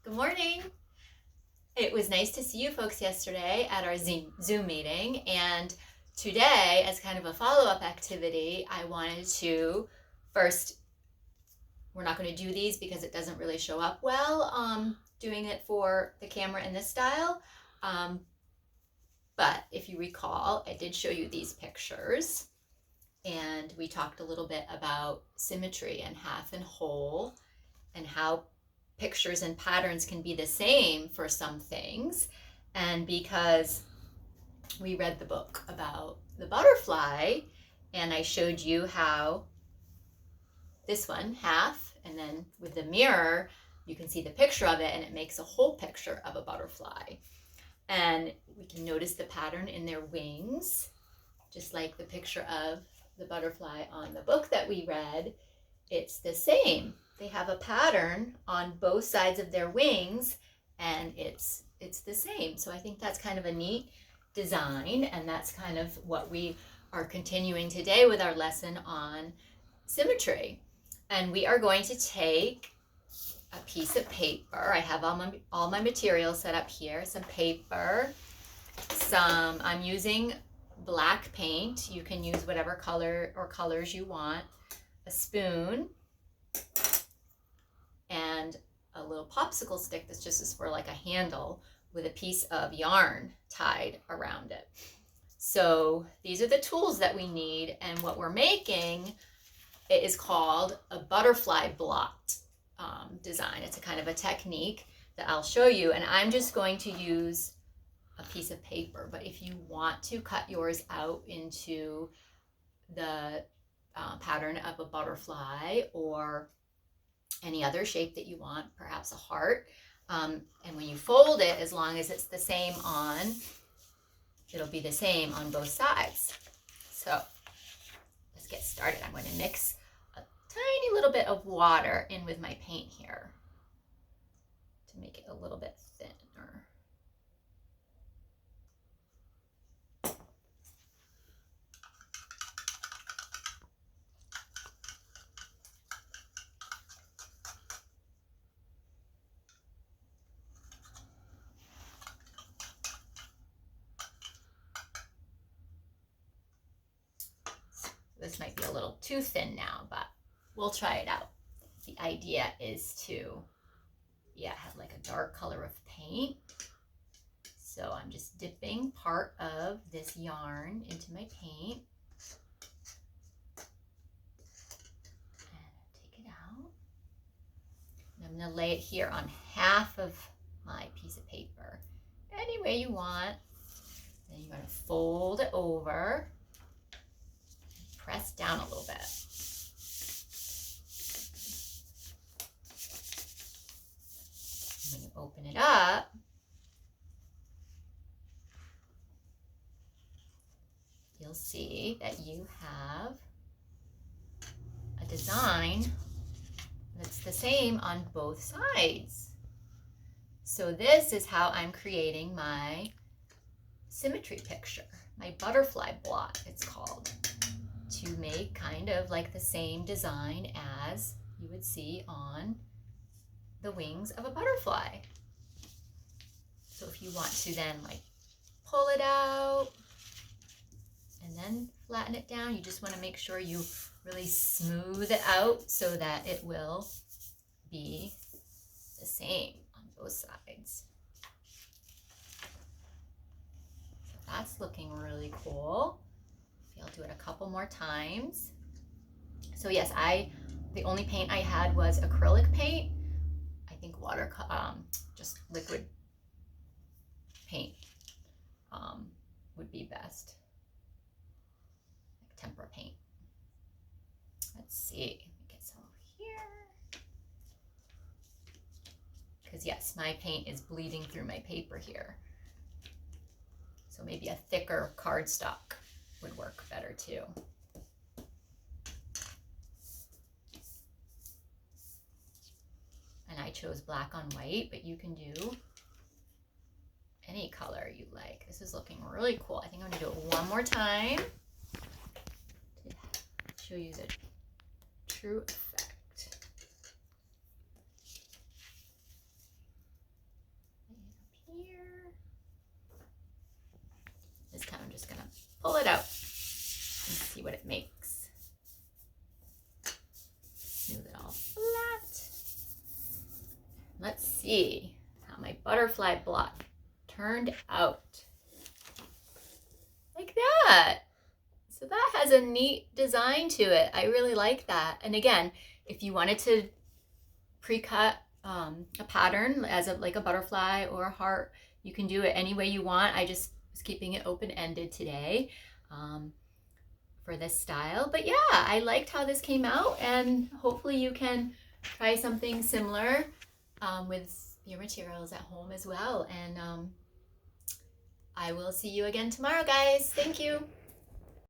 Good morning. It was nice to see you folks yesterday at our Zoom meeting, and today, as kind of a follow-up activity, I wanted to first, we're not going to do these because it doesn't really show up well doing it for the camera in this style, but if you recall, I did show you these pictures, and we talked a little bit about symmetry and half and whole, and how pictures and patterns can be the same for some things. And because we read the book about the butterfly, and I showed you how this one, half, and then with the mirror, you can see the picture of it, and it makes a whole picture of a butterfly. And we can notice the pattern in their wings, just like the picture of the butterfly on the book that we read. It's the same. They have a pattern on both sides of their wings, and it's the same. So I think that's kind of a neat design, and that's kind of what we are continuing today with our lesson on symmetry. And we are going to take a piece of paper. I have all my materials set up here. Some paper, I'm using black paint. You can use whatever color or colors you want. A spoon, and a little popsicle stick that's just for like a handle with a piece of yarn tied around it. So these are the tools that we need, and what we're making, it is called a butterfly blot design. It's a kind of a technique that I'll show you, and I'm just going to use a piece of paper, but if you want to cut yours out into the pattern of a butterfly or any other shape that you want, perhaps a heart, and when you fold it, as long as it's the same it'll be the same on both sides. So let's get started. I'm going to mix a tiny little bit of water in with my paint here to make it a little bit thinner. This might be a little too thin now, but we'll try it out. The idea is to, have like a dark color of paint. So I'm just dipping part of this yarn into my paint. And take it out. And I'm going to lay it here on half of my piece of paper. Any way you want. Then you're going to fold it over. Press down a little bit. And when you open it up, you'll see that you have a design that's the same on both sides. So this is how I'm creating my symmetry picture, my butterfly blot, it's called, to make kind of like the same design as you would see on the wings of a butterfly. So if you want to then like pull it out and then flatten it down, you just want to make sure you really smooth it out so that it will be the same on both sides. So that's looking really cool. I'll do it a couple more times. So yes, the only paint I had was acrylic paint. I think just liquid paint would be best, like tempera paint. Let's see, get some over here. Because yes, my paint is bleeding through my paper here. So maybe a thicker cardstock would work better too. And I chose black on white, but you can do any color you like. This is looking really cool. I think I'm gonna do it one more time to show you the true effect. here. This time I'm just gonna pull it out and see what it makes. Smooth it all flat. Let's see how my butterfly block turned out. Like that. So that has a neat design to it. I really like that. And again, if you wanted to pre-cut a pattern as like a butterfly or a heart, you can do it any way you want. I just was keeping it open-ended today for this style. But yeah, I liked how this came out, and hopefully you can try something similar with your materials at home as well. And I will see you again tomorrow, guys. Thank you.